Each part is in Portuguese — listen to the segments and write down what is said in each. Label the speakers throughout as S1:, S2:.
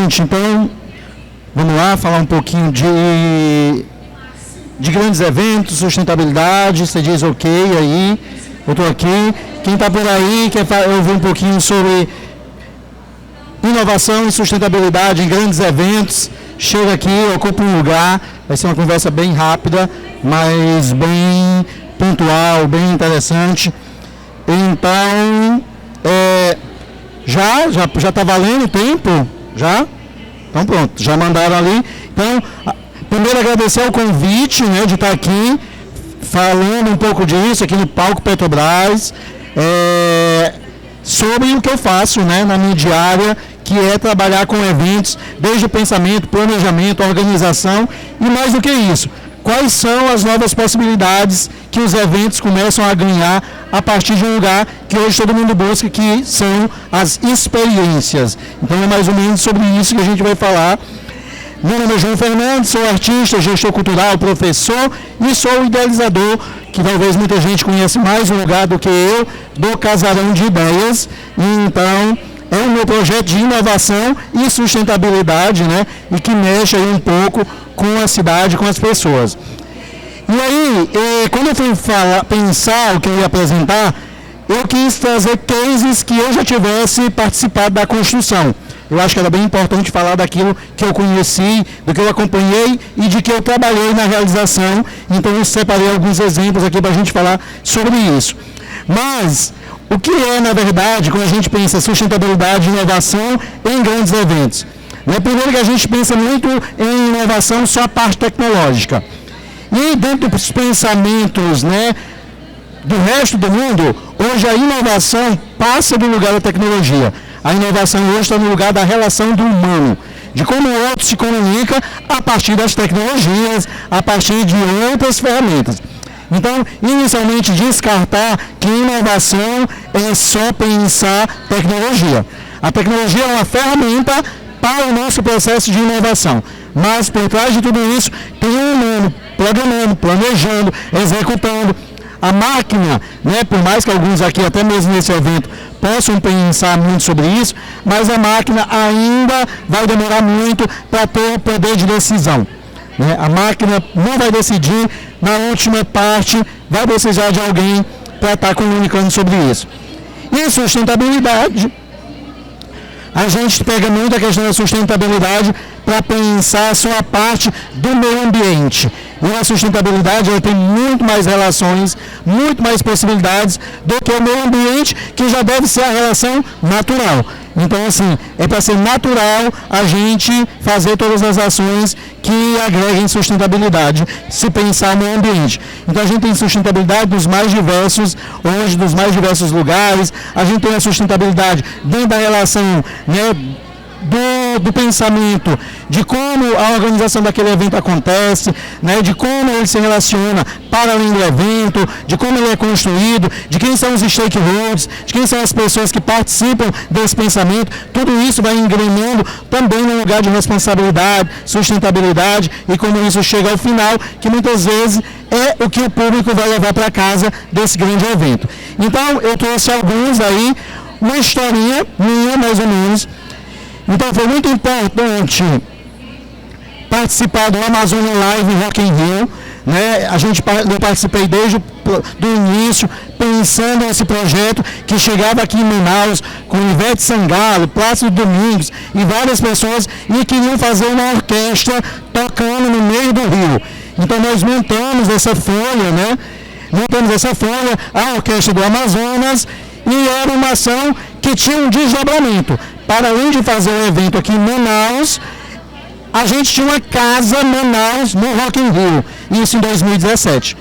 S1: gente, então, vamos lá falar um pouquinho de grandes eventos, sustentabilidade. Você diz ok aí, eu estou aqui. Quem está por aí quer ouvir um pouquinho sobre inovação e sustentabilidade em grandes eventos, chega aqui, ocupa um lugar. Vai ser uma conversa bem rápida, mas bem pontual, bem interessante. Então, já está valendo o tempo? Já? Então pronto, já mandaram ali. Então, primeiro agradecer o convite, né, de estar aqui falando um pouco disso aqui no Palco Petrobras, sobre o que eu faço, né, na minha diária, que é trabalhar com eventos, desde o pensamento, planejamento, organização e mais do que isso. Quais são as novas possibilidades que os eventos começam a ganhar a partir de um lugar que hoje todo mundo busca, que são as experiências. Então é mais ou menos sobre isso que a gente vai falar. Meu nome é João Fernandes, sou artista, gestor cultural, professor e sou o idealizador, que talvez muita gente conheça mais o lugar do que eu, do Casarão de Ideias. Então, é o meu projeto de inovação e sustentabilidade, né? E que mexe aí um pouco com a cidade, com as pessoas. E aí, quando eu fui pensar o que eu ia apresentar, eu quis trazer cases que eu já tivesse participado da construção. Eu acho que era bem importante falar daquilo que eu conheci, do que eu acompanhei e de que eu trabalhei na realização. Então eu separei alguns exemplos aqui para a gente falar sobre isso. Mas o que é, na verdade, quando a gente pensa sustentabilidade e inovação em grandes eventos? Primeiro que a gente pensa muito em inovação só a parte tecnológica. E dentro dos pensamentos, né, do resto do mundo, hoje a inovação passa do lugar da tecnologia. A inovação hoje está no lugar da relação do humano, de como o outro se comunica a partir das tecnologias, a partir de outras ferramentas. Então, inicialmente, descartar que inovação é só pensar tecnologia. A tecnologia é uma ferramenta para o nosso processo de inovação. Mas, por trás de tudo isso, tem um humano programando, planejando, executando. A máquina, né, por mais que alguns aqui, até mesmo nesse evento, possam pensar muito sobre isso, mas a máquina ainda vai demorar muito para ter o poder de decisão. A máquina não vai decidir, na última parte, vai precisar de alguém para estar comunicando sobre isso. E sustentabilidade, a gente pega muito a questão da sustentabilidade para pensar só a parte do meio ambiente. E a sustentabilidade ela tem muito mais relações, muito mais possibilidades do que o meio ambiente, que já deve ser a relação natural. Então, assim, é para ser natural a gente fazer todas as ações que agreguem sustentabilidade, se pensar no meio ambiente. Então, a gente tem sustentabilidade dos mais diversos, hoje, dos mais diversos lugares. A gente tem a sustentabilidade dentro da relação, né, do pensamento, de como a organização daquele evento acontece, né, de como ele se relaciona para além do evento, de como ele é construído, de quem são os stakeholders, de quem são as pessoas que participam desse pensamento. Tudo isso vai engrenando também no lugar de responsabilidade, sustentabilidade e como isso chega ao final, que muitas vezes é o que o público vai levar para casa desse grande evento. Então, eu trouxe alguns aí, uma historinha minha, mais ou menos. Então foi muito importante participar do Amazônia Live Rock in Rio, né? Eu participei desde o início, pensando nesse projeto que chegava aqui em Manaus com Ivete Sangalo, Plácido Domingos e várias pessoas e queriam fazer uma orquestra tocando no meio do rio. Então nós montamos essa folha, né? A Orquestra do Amazonas, e era uma ação que tinha um desdobramento. Para além de fazer um evento aqui em Manaus, a gente tinha uma casa Manaus no Rock in Rio, isso em 2017.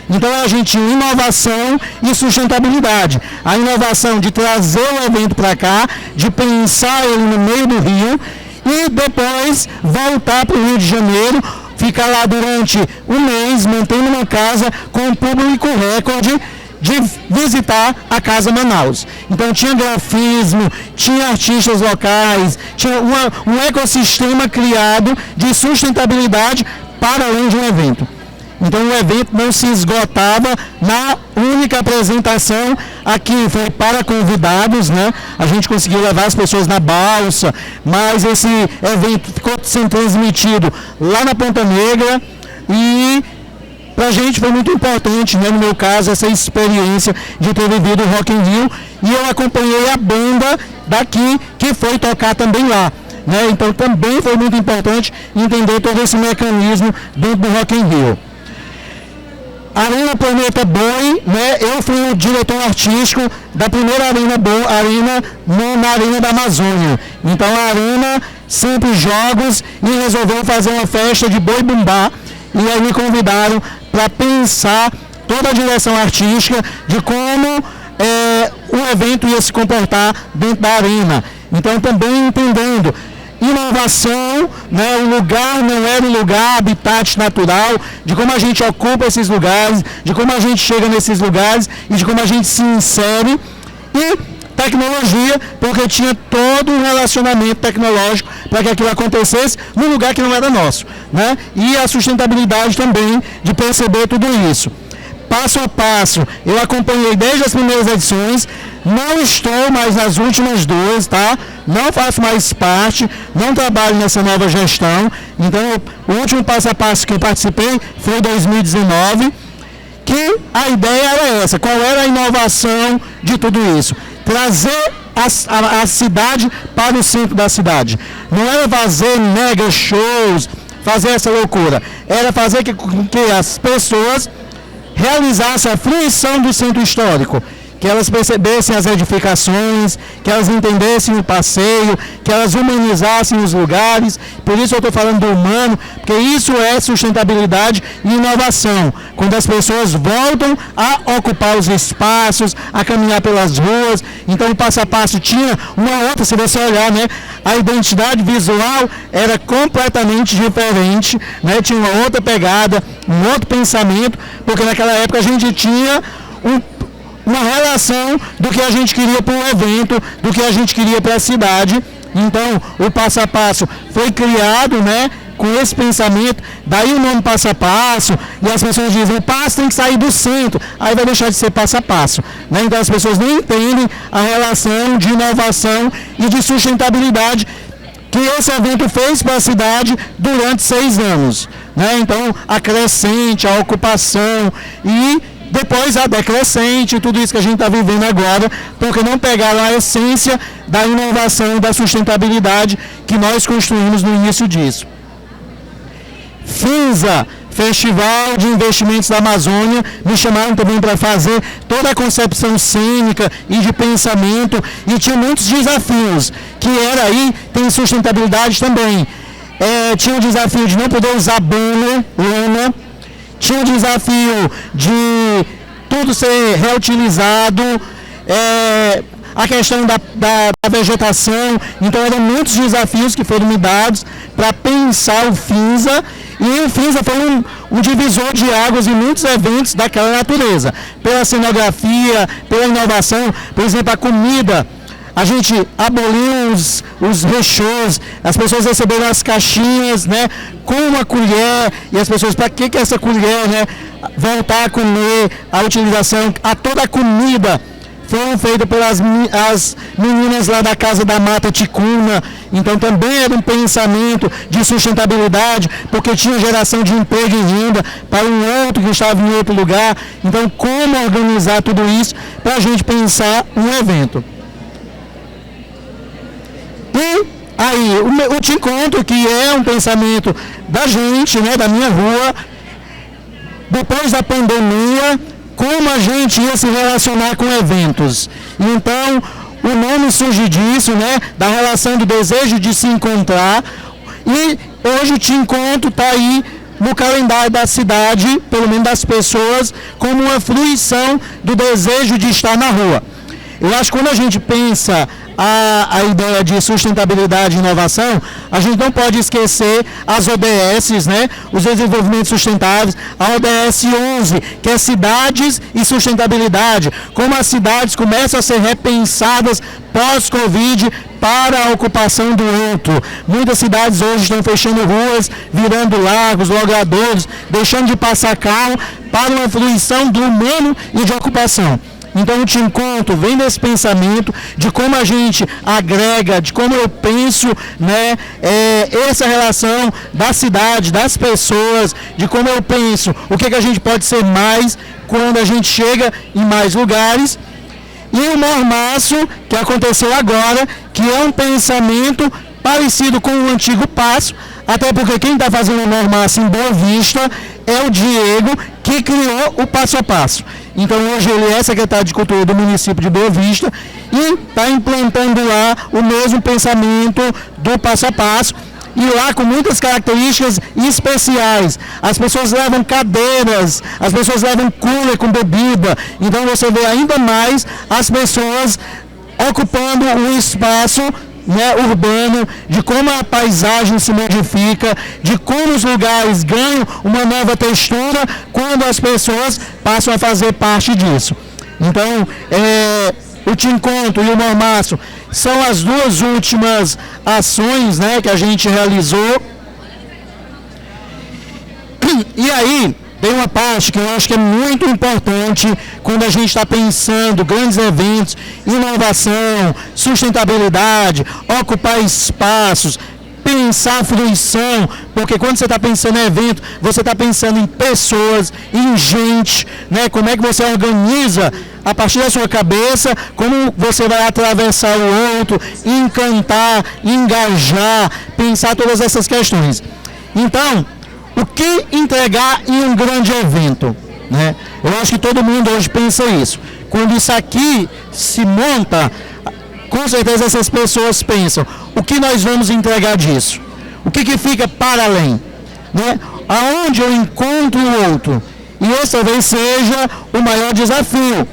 S1: Então a gente tinha inovação e sustentabilidade. A inovação de trazer o evento para cá, de pensar ele no meio do Rio e depois voltar para o Rio de Janeiro, ficar lá durante um mês, mantendo uma casa com um público recorde de visitar a Casa Manaus. Então tinha grafismo, tinha artistas locais, tinha um ecossistema criado de sustentabilidade para além de um evento. Então o evento não se esgotava na única apresentação aqui, foi para convidados, né? A gente conseguiu levar as pessoas na balsa, mas esse evento ficou sendo transmitido lá na Ponta Negra e para a gente foi muito importante, né? No meu caso, essa experiência de ter vivido o Rock in Rio, e eu acompanhei a banda daqui que foi tocar também lá, né? Então também foi muito importante entender todo esse mecanismo dentro do Rock in Rio. Arena Planeta Boi, né? Eu fui o diretor artístico da primeira Arena Boi, na Arena da Amazônia. Então a Arena sempre jogos e resolveu fazer uma festa de boi bumbá, e aí me convidaram para pensar toda a direção artística de como o evento ia se comportar dentro da arena. Então também entendendo inovação, né? O lugar não era um lugar, habitat natural, de como a gente ocupa esses lugares, de como a gente chega nesses lugares e de como a gente se insere, e tecnologia, porque tinha todo um relacionamento tecnológico para que aquilo acontecesse num lugar que não era nosso, né? E a sustentabilidade também de perceber tudo isso. Passo a passo, eu acompanhei desde as primeiras edições, não estou mais nas últimas duas, tá? Não faço mais parte, não trabalho nessa nova gestão. Então, o último passo a passo que eu participei foi em 2019, que a ideia era essa, qual era a inovação de tudo isso? Trazer a cidade para o centro da cidade. Não era fazer mega shows, fazer essa loucura. Era fazer com que as pessoas realizassem a fruição do centro histórico, que elas percebessem as edificações, que elas entendessem o passeio, que elas humanizassem os lugares. Por isso eu estou falando do humano, porque isso é sustentabilidade e inovação. Quando as pessoas voltam a ocupar os espaços, a caminhar pelas ruas. Então o passo a passo tinha uma outra, se você olhar, né? A identidade visual era completamente diferente, né? Tinha uma outra pegada, um outro pensamento, porque naquela época a gente tinha uma relação do que a gente queria para o evento, do que a gente queria para a cidade. Então, o passo a passo foi criado, né, com esse pensamento, daí o nome passo a passo, e as pessoas dizem, o passo tem que sair do centro, aí vai deixar de ser passo a passo, né? Então as pessoas não entendem a relação de inovação e de sustentabilidade que esse evento fez para a cidade durante 6 anos, né? Então, a crescente, a ocupação e depois a decrescente, tudo isso que a gente está vivendo agora, porque não pegaram a essência da inovação e da sustentabilidade que nós construímos no início disso. FINSA, Festival de Investimentos da Amazônia, me chamaram também para fazer toda a concepção cênica e de pensamento, e tinha muitos desafios, que era aí, tem sustentabilidade também. Tinha o desafio de não poder usar banner, lona, tinha o desafio de tudo ser reutilizado, a questão da vegetação. Então eram muitos desafios que foram me dados para pensar o FINSA, e o FINSA foi um divisor de águas em muitos eventos daquela natureza, pela cenografia, pela inovação. Por exemplo, a comida. A gente aboliu os rechôs, as pessoas receberam as caixinhas, né, com uma colher, e as pessoas, para que essa colher, né, voltar a comer, a utilização, a toda a comida foram feitas pelas as meninas lá da Casa da Mata Ticuna. Então também era um pensamento de sustentabilidade, porque tinha geração de emprego e renda para um outro que estava em outro lugar. Então como organizar tudo isso para a gente pensar um evento. E aí, o Te Encontro, que é um pensamento da gente, né, da minha rua, depois da pandemia, como a gente ia se relacionar com eventos. Então, o nome surge disso, né, da relação do desejo de se encontrar, e hoje o Te Encontro está aí no calendário da cidade, pelo menos das pessoas, como uma fruição do desejo de estar na rua. Eu acho que quando a gente pensa a ideia de sustentabilidade e inovação, a gente não pode esquecer as ODSs, né? Os desenvolvimentos sustentáveis, a ODS 11, que é cidades e sustentabilidade, como as cidades começam a ser repensadas pós-Covid, para a ocupação do outro. Muitas cidades hoje estão fechando ruas, virando lagos, logradouros, deixando de passar carro para uma fruição do humano e de ocupação. Então, o Te Encontro vem desse pensamento de como a gente agrega, de como eu penso, né, essa relação da cidade, das pessoas, de como eu penso, o que a gente pode ser mais quando a gente chega em mais lugares. E o mormaço, que aconteceu agora, que é um pensamento parecido com o antigo passo, até porque quem está fazendo o mormaço em Boa Vista é o Diego, que criou o passo a passo. Então hoje ele é secretário de Cultura do município de Boa Vista e está implantando lá o mesmo pensamento do passo a passo. E lá com muitas características especiais. As pessoas levam cadeiras, as pessoas levam cooler com bebida. Então você vê ainda mais as pessoas ocupando o espaço, né, urbano, de como a paisagem se modifica, de como os lugares ganham uma nova textura quando as pessoas passam a fazer parte disso. Então, o Te Encontro e o mormaço são as duas últimas ações, né, que a gente realizou. E aí, tem uma parte que eu acho que é muito importante quando a gente está pensando grandes eventos, inovação, sustentabilidade, ocupar espaços, pensar fruição, porque quando você está pensando em evento, você está pensando em pessoas, em gente, né? Como é que você organiza a partir da sua cabeça, como você vai atravessar o outro, encantar, engajar, pensar todas essas questões. Então, o que entregar em um grande evento, né? Eu acho que todo mundo hoje pensa isso. Quando isso aqui se monta, com certeza essas pessoas pensam, o que nós vamos entregar disso? O que fica para além? Né? Aonde eu encontro o outro? E esse talvez seja o maior desafio,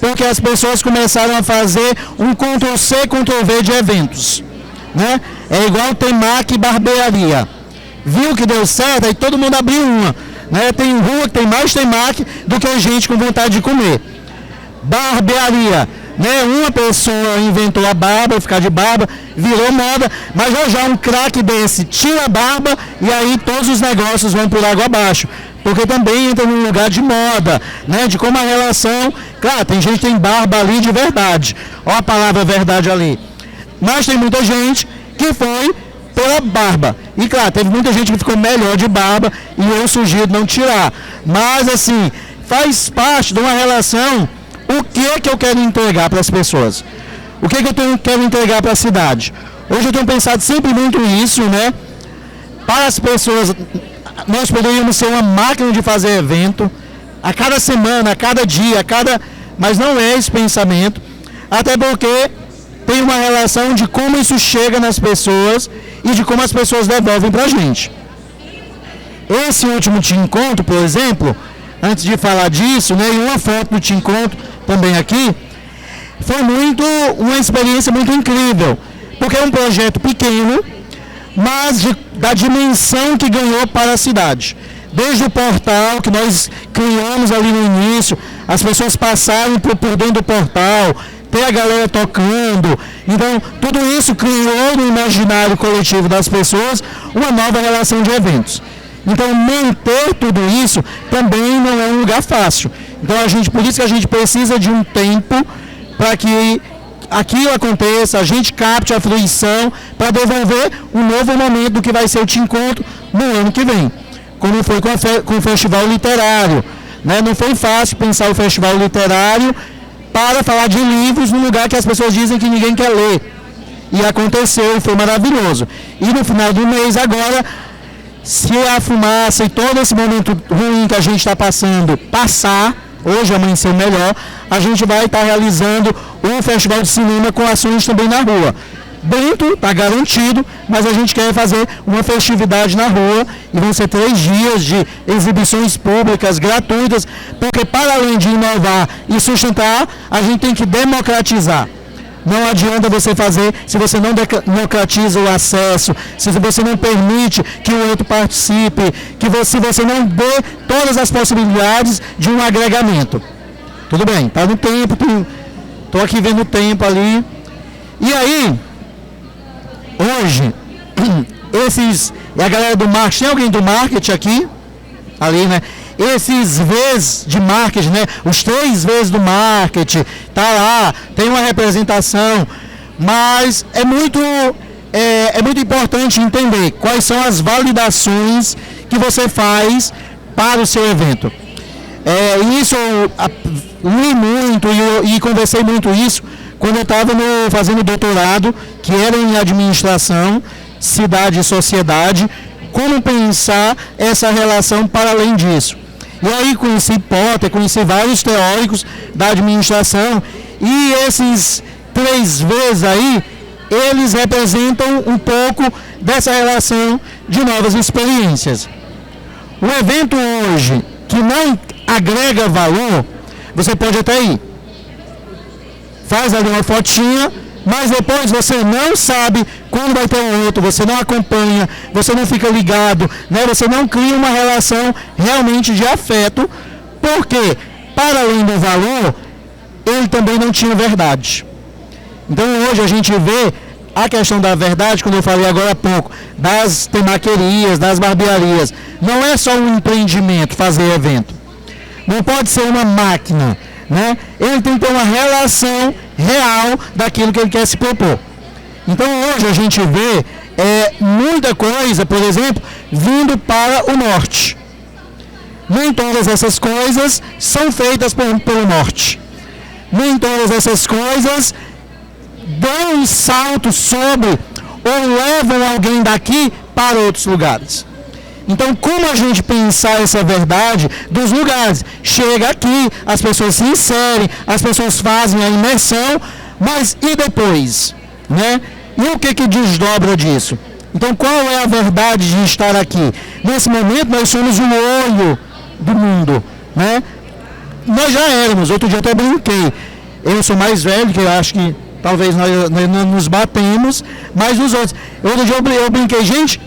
S1: porque as pessoas começaram a fazer um Ctrl+C, Ctrl+V de eventos. Né? É igual Temaki e barbearia. Viu que deu certo, aí todo mundo abriu uma. Né? Tem rua que tem mais temaki do que gente com vontade de comer. Barbearia. Né? Uma pessoa inventou a barba, ficar de barba, virou moda, mas já um craque desse tira a barba e aí todos os negócios vão por água abaixo. Porque também entra num lugar de moda, né? De como a relação... Claro, tem gente que tem barba ali de verdade. Olha a palavra verdade ali. Mas tem muita gente que foi pela barba. E claro, teve muita gente que ficou melhor de barba e eu sugiro não tirar. Mas assim, faz parte de uma relação, o que eu quero entregar para as pessoas? O que eu quero entregar para a cidade? Hoje eu tenho pensado sempre muito nisso, né? Para as pessoas, nós poderíamos ser uma máquina de fazer evento, a cada semana, a cada dia, mas não é esse pensamento, até porque tem uma relação de como isso chega nas pessoas e de como as pessoas devolvem para a gente. Esse último Te Encontro, por exemplo, antes de falar disso, né, e uma foto do Te Encontro também aqui, foi uma experiência muito incrível, porque é um projeto pequeno, mas da dimensão que ganhou para a cidade. Desde o portal que nós criamos ali no início, as pessoas passaram por dentro do portal, ter a galera tocando. Então, tudo isso criou no imaginário coletivo das pessoas uma nova relação de eventos. Então, manter tudo isso também não é um lugar fácil. Então, por isso que a gente precisa de um tempo para que aquilo aconteça, a gente capte a fruição para desenvolver um novo momento do que vai ser o Te Encontro no ano que vem. Como foi com o Festival Literário. Né? Não foi fácil pensar o Festival Literário para falar de livros num lugar que as pessoas dizem que ninguém quer ler. E aconteceu, foi maravilhoso. E no final do mês agora, se a fumaça e todo esse momento ruim que a gente está passando passar, hoje amanheceu melhor, a gente vai estar realizando um festival de cinema com ações também na rua. Dentro, está garantido, mas a gente quer fazer uma festividade na rua e vão ser 3 dias de exibições públicas gratuitas, porque para além de inovar e sustentar, a gente tem que democratizar. Não adianta você fazer se você não democratiza o acesso, se você não permite que o outro participe, se você não dê todas as possibilidades de um agregamento. Tudo bem, está no tempo, estou aqui vendo o tempo ali. E aí, hoje, é a galera do marketing, tem alguém do marketing aqui? Ali, né? Esses Vs de marketing, né? Os 3 Vs do marketing, tá lá, tem uma representação, mas é muito importante entender quais são as validações que você faz para o seu evento. Isso eu li muito e conversei muito isso quando eu estava fazendo doutorado, que era em administração, cidade e sociedade, como pensar essa relação para além disso. E aí conheci Potter, conheci vários teóricos da administração, e esses 3 Vs aí, eles representam um pouco dessa relação de novas experiências. O evento hoje que não agrega valor, você pode até ir. Faz ali uma fotinha, mas depois você não sabe quando vai ter um outro, você não acompanha, você não fica ligado, né? Você não cria uma relação realmente de afeto, porque, para além do valor, ele também não tinha verdade. Então hoje a gente vê a questão da verdade, quando eu falei agora há pouco, das temaquerias, das barbearias. Não é só um empreendimento fazer evento. Não pode ser uma máquina, né? Ele tem que ter uma relação real daquilo que ele quer se propor. Então hoje a gente vê muita coisa, por exemplo, vindo para o norte. Nem todas essas coisas são feitas pelo norte. Nem todas essas coisas dão um salto sobre ou levam alguém daqui para outros lugares. Então, como a gente pensar essa verdade dos lugares? Chega aqui, as pessoas se inserem, as pessoas fazem a imersão, mas e depois? Né? E o que desdobra disso? Então, qual é a verdade de estar aqui? Nesse momento, nós somos o olho do mundo. Né? Nós já éramos, outro dia eu até brinquei. Eu sou mais velho, que eu acho que talvez nós não nos batemos, mas os outros. Outro dia eu brinquei, gente,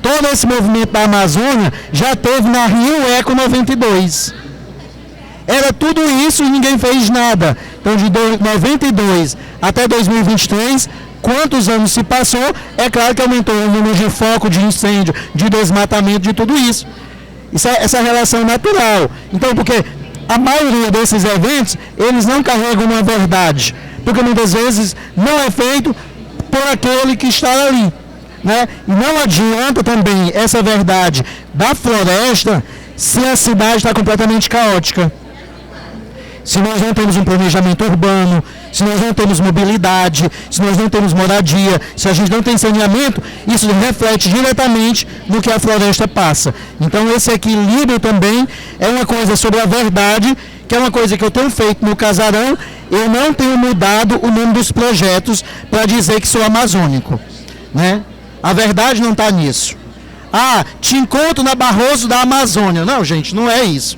S1: todo esse movimento da Amazônia já teve na Rio Eco 92. Era tudo isso e ninguém fez nada. Então, de 92 até 2023, quantos anos se passou? É claro que aumentou o número de foco, de incêndio, de desmatamento, de tudo isso. Essa relação natural. Então, porque a maioria desses eventos, eles não carregam uma verdade. Porque muitas vezes não é feito por aquele que está ali. Né? E não adianta também essa verdade da floresta se a cidade está completamente caótica. Se nós não temos um planejamento urbano, se nós não temos mobilidade, se nós não temos moradia, se a gente não tem saneamento, isso reflete diretamente no que a floresta passa. Então esse equilíbrio também é uma coisa sobre a verdade, que é uma coisa que eu tenho feito no Casarão. Eu não tenho mudado o nome dos projetos para dizer que sou amazônico. Né? A verdade não está nisso. Te encontro na Barroso da Amazônia. Não, gente, não é isso.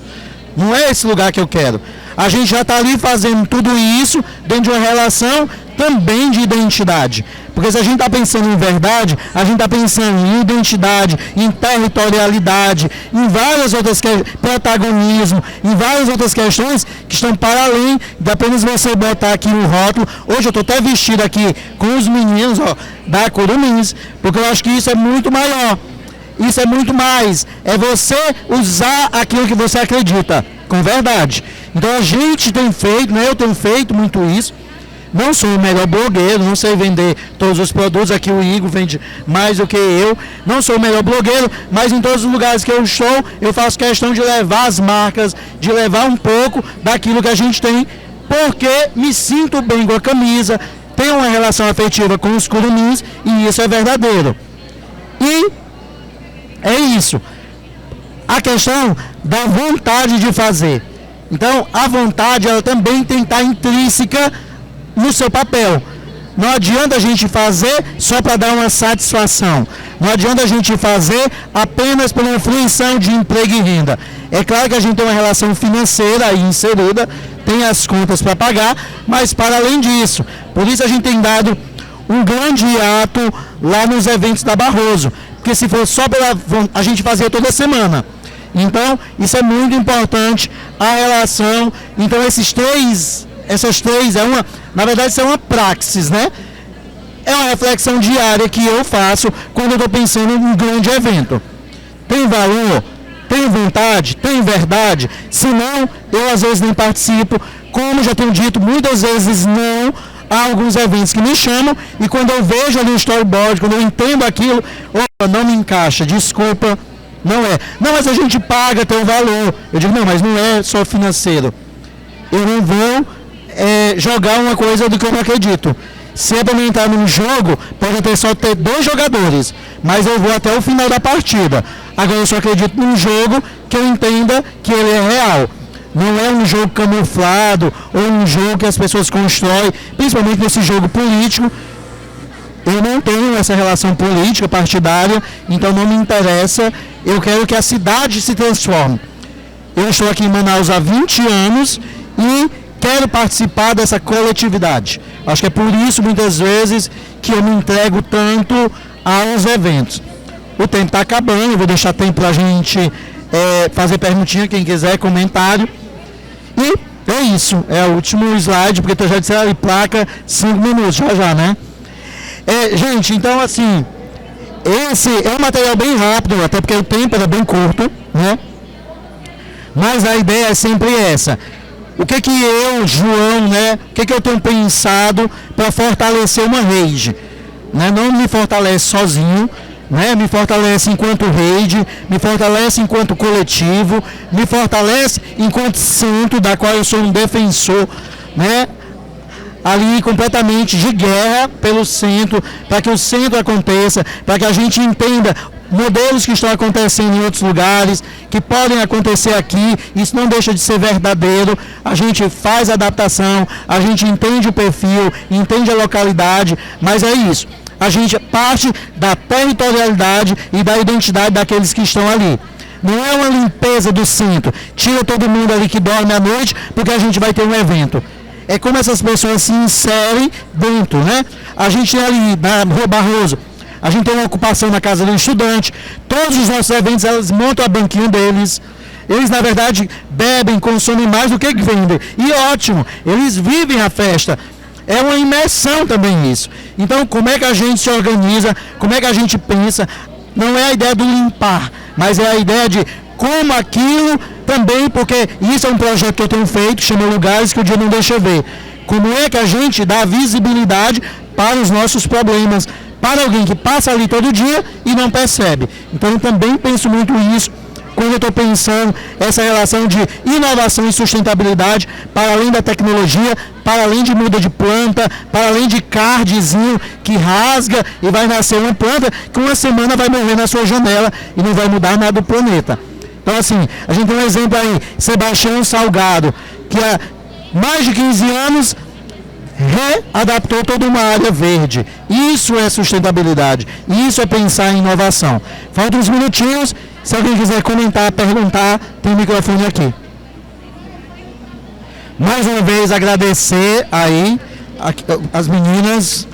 S1: Não é esse lugar que eu quero. A gente já está ali fazendo tudo isso dentro de uma relação também de identidade. Porque se a gente está pensando em verdade, a gente está pensando em identidade, em territorialidade, em várias outras questões, protagonismo, em várias outras questões que estão para além de apenas você botar aqui um rótulo. Hoje eu estou até vestido aqui com os meninos da Curumins, porque eu acho que isso é muito maior. Isso é muito mais. É você usar aquilo que você acredita, com verdade. Então a gente tem feito, né? Eu tenho feito muito isso. Não sou o melhor blogueiro, não sei vender todos os produtos, aqui o Igor vende mais do que eu. Não sou o melhor blogueiro, mas em todos os lugares que eu estou, eu faço questão de levar as marcas, de levar um pouco daquilo que a gente tem, porque me sinto bem com a camisa, tenho uma relação afetiva com os curumins e isso é verdadeiro. E é isso. A questão da vontade de fazer. Então, a vontade, ela também tem que estar intrínseca no seu papel. Não adianta a gente fazer só para dar uma satisfação. Não adianta a gente fazer apenas por uma fruição de emprego e renda. É claro que a gente tem uma relação financeira aí inserida, tem as contas para pagar, mas para além disso, por isso a gente tem dado um grande ato lá nos eventos da Barroso. Porque se fosse só a gente fazia toda semana. Então, isso é muito importante, a relação. Então, essas três, na verdade, isso é uma praxis, né? É uma reflexão diária que eu faço quando eu estou pensando em um grande evento. Tem valor? Tem vontade? Tem verdade? Se não, eu às vezes nem participo. Como já tenho dito, muitas vezes não. Há alguns eventos que me chamam e quando eu vejo ali o storyboard, quando eu entendo aquilo, opa, não me encaixa, desculpa, não é. Não, mas a gente paga, tem um valor. Eu digo, não, mas não é só financeiro. Eu não vou jogar uma coisa do que eu não acredito. Se é para entrar num jogo, pode ter só ter 2 jogadores, mas eu vou até o final da partida. Agora eu só acredito num jogo que eu entenda que ele é real. Não é um jogo camuflado ou um jogo que as pessoas constroem, principalmente nesse jogo político. Eu não tenho essa relação política partidária, então não me interessa. Eu quero que a cidade se transforme. Eu estou aqui em Manaus há 20 anos e quero participar dessa coletividade. Acho que é por isso, muitas vezes, que eu me entrego tanto aos eventos. O tempo está acabando, eu vou deixar tempo para a gente fazer perguntinha, quem quiser, comentário. E é isso, é o último slide, porque eu já disse ali, placa 5 minutos, já, né? Gente, então assim, esse é um material bem rápido, até porque o tempo era bem curto, né? Mas a ideia é sempre essa. O que eu, João, né? O que eu tenho pensado para fortalecer uma rede? Né? Não me fortalece sozinho, né? Me fortalece enquanto rede, me fortalece enquanto coletivo, me fortalece enquanto centro, da qual eu sou um defensor, né? Ali completamente de guerra pelo centro, para que o centro aconteça, para que a gente entenda modelos que estão acontecendo em outros lugares, que podem acontecer aqui, isso não deixa de ser verdadeiro, a gente faz adaptação, a gente entende o perfil, entende a localidade, mas é isso, a gente parte da territorialidade e da identidade daqueles que estão ali. Não é uma limpeza do centro, tira todo mundo ali que dorme à noite, porque a gente vai ter um evento. É como essas pessoas se inserem dentro, né? A gente ali na Rua Barroso, a gente tem uma ocupação na casa do estudante, todos os nossos eventos, elas montam a banquinha deles, eles na verdade bebem, consomem mais do que vendem, e ótimo, eles vivem a festa, é uma imersão também isso. Então como é que a gente se organiza, como é que a gente pensa, não é a ideia do limpar, mas é a ideia de como aquilo também, porque isso é um projeto que eu tenho feito, chama Lugares que o Dia Não Deixa Ver. Como é que a gente dá visibilidade para os nossos problemas, para alguém que passa ali todo dia e não percebe. Então eu também penso muito isso quando eu estou pensando essa relação de inovação e sustentabilidade para além da tecnologia, para além de muda de planta, para além de cardzinho que rasga e vai nascer uma planta que uma semana vai morrer na sua janela e não vai mudar nada do planeta. Então assim, a gente tem um exemplo aí, Sebastião Salgado, que há mais de 15 anos readaptou toda uma área verde. Isso é sustentabilidade, isso é pensar em inovação. Faltam uns minutinhos, se alguém quiser comentar, perguntar, tem o microfone aqui. Mais uma vez agradecer aí as meninas.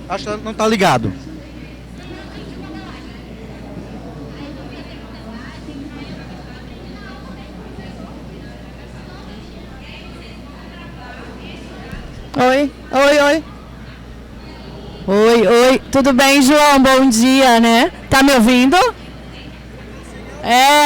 S1: Acho que não está ligado.
S2: Oi. Oi, tudo bem, João? Bom dia, né? Tá me ouvindo?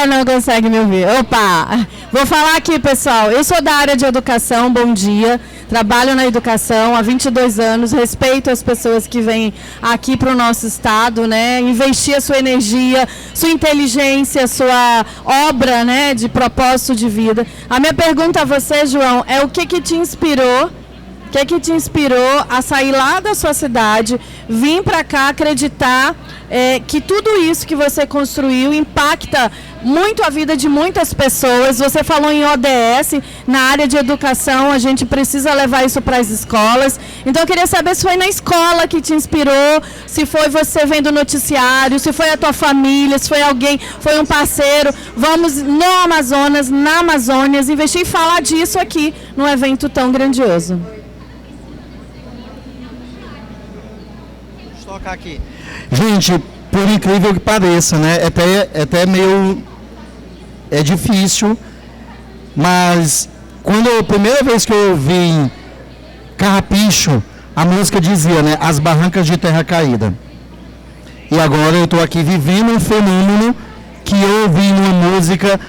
S2: Não consegue me ouvir. Opa! Vou falar aqui, pessoal. Eu sou da área de educação, bom dia. Trabalho na educação há 22 anos, respeito as pessoas que vêm aqui para o nosso estado, né? Investir a sua energia, sua inteligência, sua obra, né, de propósito de vida. A minha pergunta a você, João, é o que te inspirou? O que te inspirou a sair lá da sua cidade, vir para cá acreditar que tudo isso que você construiu impacta muito a vida de muitas pessoas? Você falou em ODS, na área de educação, a gente precisa levar isso para as escolas. Então eu queria saber se foi na escola que te inspirou, se foi você vendo o noticiário, se foi a tua família, se foi alguém, foi um parceiro. Vamos no Amazonas, na Amazônia, investir e falar disso aqui num evento tão grandioso.
S1: Colocar aqui. Gente, por incrível que pareça, né? Até meio difícil, mas quando a primeira vez que eu vim Carrapicho, a música dizia, né? As barrancas de terra caída. E agora eu estou aqui vivendo um fenômeno que eu ouvi numa música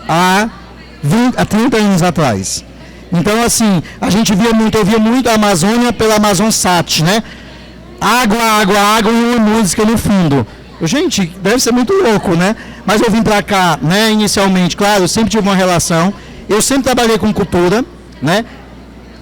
S1: há 30 anos atrás. Então, assim, a gente ouvia muito a Amazônia pela Amazonsat, né? Água, água, água e uma música no fundo. Gente, deve ser muito louco, né? Mas eu vim para cá, né, inicialmente, claro, eu sempre tive uma relação, eu sempre trabalhei com cultura, né?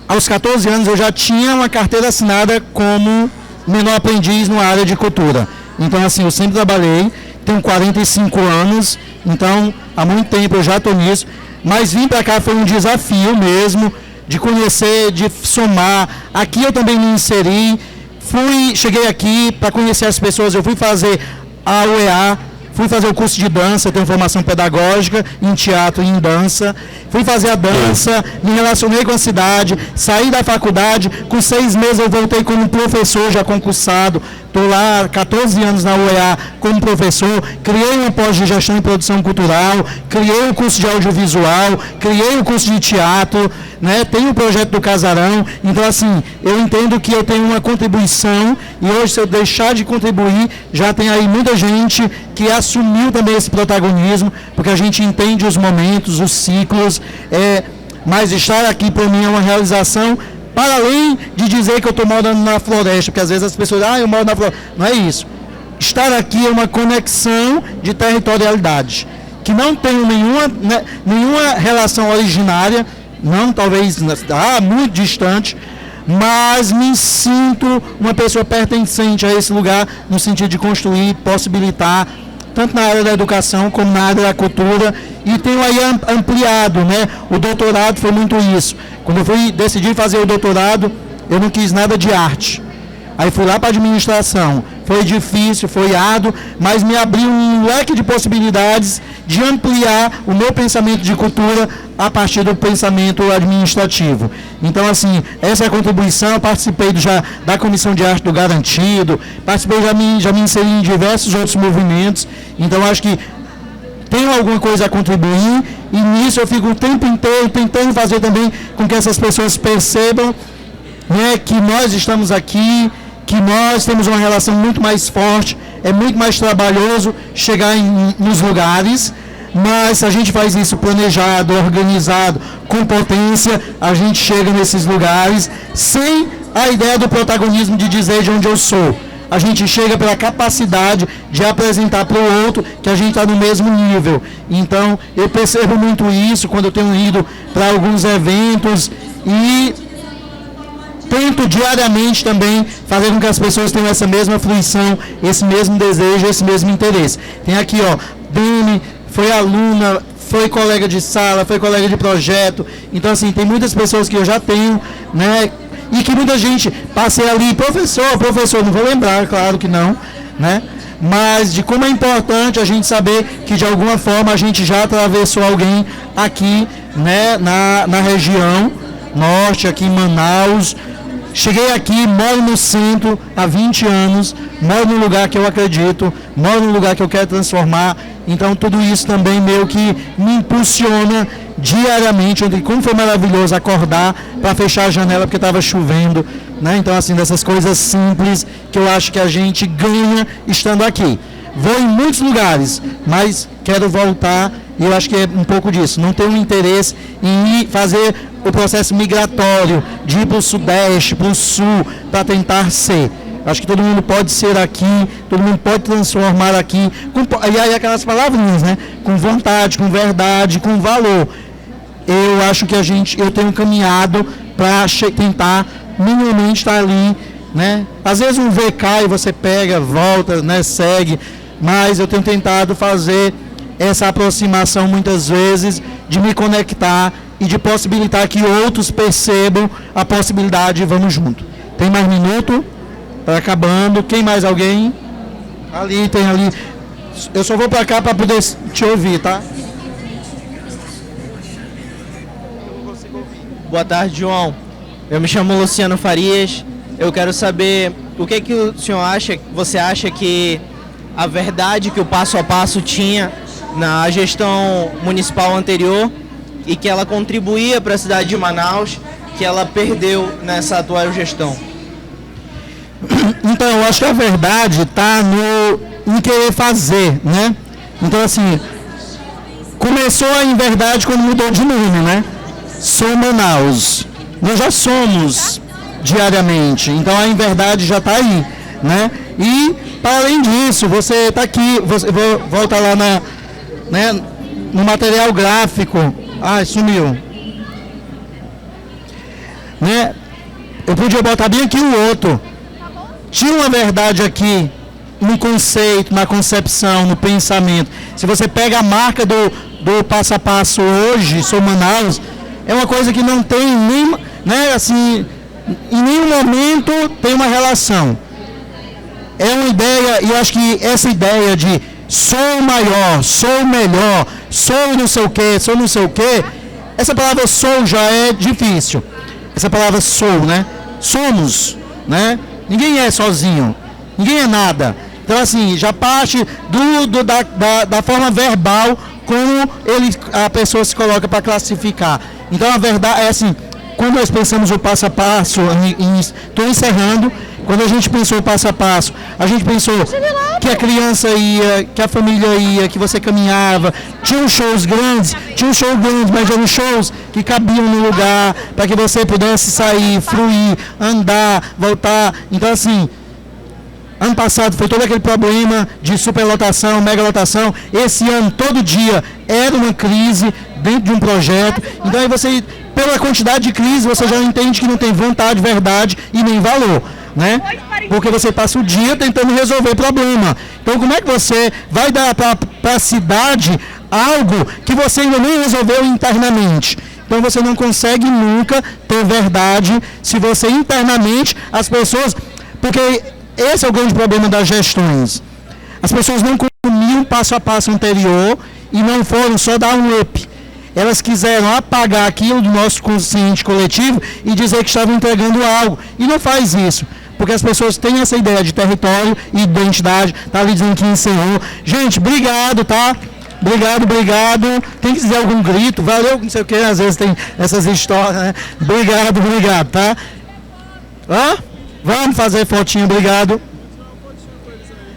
S1: Aos 14 anos eu já tinha uma carteira assinada como menor aprendiz na área de cultura. Então, assim, eu sempre trabalhei, tenho 45 anos, então, há muito tempo eu já estou nisso. Mas vir para cá foi um desafio mesmo, de conhecer, de somar. Aqui eu também me inseri, cheguei aqui para conhecer as pessoas, eu fui fazer a UEA, fui fazer o curso de dança, tenho formação pedagógica em teatro e em dança, fui fazer a dança, me relacionei com a cidade, saí da faculdade, com 6 meses eu voltei como professor já concursado, estou lá 14 anos na UEA como professor, criei uma pós de gestão e produção cultural, criei o curso de audiovisual, criei o curso de teatro, né? Tenho o projeto do Casarão, então assim, eu entendo que eu tenho uma contribuição e hoje se eu deixar de contribuir, já tem aí muita gente que assumiu também esse protagonismo, porque a gente entende os momentos, os ciclos, mas estar aqui para mim é uma realização. Para além de dizer que eu estou morando na floresta, porque às vezes as pessoas eu moro na floresta. Não é isso. Estar aqui é uma conexão de territorialidade, que não tenho nenhuma relação originária, não talvez muito distante, mas me sinto uma pessoa pertencente a esse lugar, no sentido de construir, possibilitar, tanto na área da educação como na área da cultura, e tenho aí ampliado, né? O doutorado foi muito isso. Quando eu decidi fazer o doutorado, eu não quis nada de arte. Aí fui lá para a administração. Foi difícil, foi árduo, mas me abriu um leque de possibilidades de ampliar o meu pensamento de cultura a partir do pensamento administrativo. Então, assim, essa é a contribuição. Eu participei da Comissão de Arte do Garantido, já me inseri em diversos outros movimentos. Então, acho que tenho alguma coisa a contribuir e nisso eu fico o tempo inteiro tentando fazer também com que essas pessoas percebam, né, que nós estamos aqui, que nós temos uma relação muito mais forte, é muito mais trabalhoso chegar nos lugares, mas se a gente faz isso planejado, organizado, com potência, a gente chega nesses lugares sem a ideia do protagonismo de dizer de onde eu sou. A gente chega pela capacidade de apresentar para o outro que a gente está no mesmo nível. Então, eu percebo muito isso quando eu tenho ido para alguns eventos e tento diariamente também fazer com que as pessoas tenham essa mesma fruição, esse mesmo desejo, esse mesmo interesse. Tem aqui, Dani, foi aluna, foi colega de sala, foi colega de projeto. Então, assim, tem muitas pessoas que eu já tenho, né? E que muita gente passei ali, professor, não vou lembrar, claro que não, né? Mas de como é importante a gente saber que de alguma forma a gente já atravessou alguém aqui, né, na região norte, aqui em Manaus. Cheguei aqui, moro no centro há 20 anos, moro num lugar que eu acredito, moro num lugar que eu quero transformar. Então tudo isso também meio que me impulsiona diariamente, como foi maravilhoso acordar para fechar a janela porque estava chovendo, né? Então assim, dessas coisas simples que eu acho que a gente ganha estando aqui. Vou em muitos lugares, mas quero voltar e eu acho que é um pouco disso. Não tenho interesse em ir fazer o processo migratório, de ir para o Sudeste, para o Sul, para tentar ser. Acho que todo mundo pode ser aqui, todo mundo pode transformar aqui, e aí aquelas palavrinhas, né? Com vontade, com verdade, com valor. Eu acho que eu tenho caminhado para tentar minimamente estar ali, né? Às vezes um VK e você pega, volta, né? Segue, mas eu tenho tentado fazer essa aproximação muitas vezes de me conectar e de possibilitar que outros percebam a possibilidade de vamos junto. Tem mais minuto? Está acabando. Quem mais? Alguém? Ali, tem ali. Eu só vou para cá para poder te ouvir, tá?
S3: Boa tarde, João. Eu me chamo Luciano Farias. Eu quero saber o que o senhor acha, você acha que a verdade que o Passo a Passo tinha na gestão municipal anterior e que ela contribuía para a cidade de Manaus, que ela perdeu nessa atual gestão?
S1: Então, eu acho que a verdade está em querer fazer, né? Então, assim, começou a inverdade quando mudou de nome, né? Sou Manaus. Nós já somos diariamente, então a inverdade já está aí, né? E, para além disso, você está aqui, vou voltar lá no material gráfico. Ah, sumiu. Né? Eu podia botar bem aqui o outro. Tinha uma verdade aqui no conceito, na concepção, no pensamento. Se você pega a marca do passo a passo hoje, Sou Manaus, é uma coisa que não tem nem, né, assim, em nenhum momento tem uma relação. É uma ideia, e eu acho que essa ideia de sou maior, sou melhor, sou não sei o quê, essa palavra sou já é difícil. Essa palavra sou, né? Somos, né? Ninguém é sozinho, ninguém é nada. Então, assim, já parte da forma verbal como a pessoa se coloca para classificar. Então, a verdade é assim, quando nós pensamos o passo a passo, estou encerrando, quando a gente pensou o passo a passo, a gente pensou que a criança ia, que a família ia, que você caminhava, tinham shows grandes, mas eram shows que cabiam no lugar, para que você pudesse sair, fluir, andar, voltar. Então, assim, ano passado foi todo aquele problema de superlotação, megalotação. Esse ano, todo dia, era uma crise dentro de um projeto. Então, aí você, pela quantidade de crise, você já entende que não tem vontade, verdade e nem valor, né? Porque você passa o dia tentando resolver problema. Então, como é que você vai dar para a cidade algo que você ainda nem resolveu internamente? Então, você não consegue nunca ter verdade se você internamente, as pessoas... Porque esse é o grande problema das gestões. As pessoas não comiam passo a passo anterior e não foram só dar um up. Elas quiseram apagar aquilo do nosso consciente coletivo e dizer que estavam entregando algo. E não faz isso. Porque as pessoas têm essa ideia de território e identidade. Está ali dizendo que encerrou. Gente, obrigado, tá? Obrigado. Tem que dizer algum grito. Valeu, não sei o que. Às vezes tem essas histórias, né? Obrigado, tá? Hã? Vamos fazer fotinho, obrigado.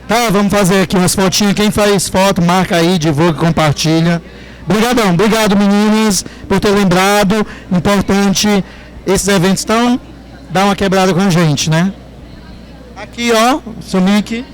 S1: Tá, vamos fazer aqui umas fotinhas. Quem faz foto, marca aí, divulga, compartilha. Obrigado meninas, por ter lembrado. Importante, esses eventos estão, dá uma quebrada com a gente, né? Aqui, ó, seu Mickey.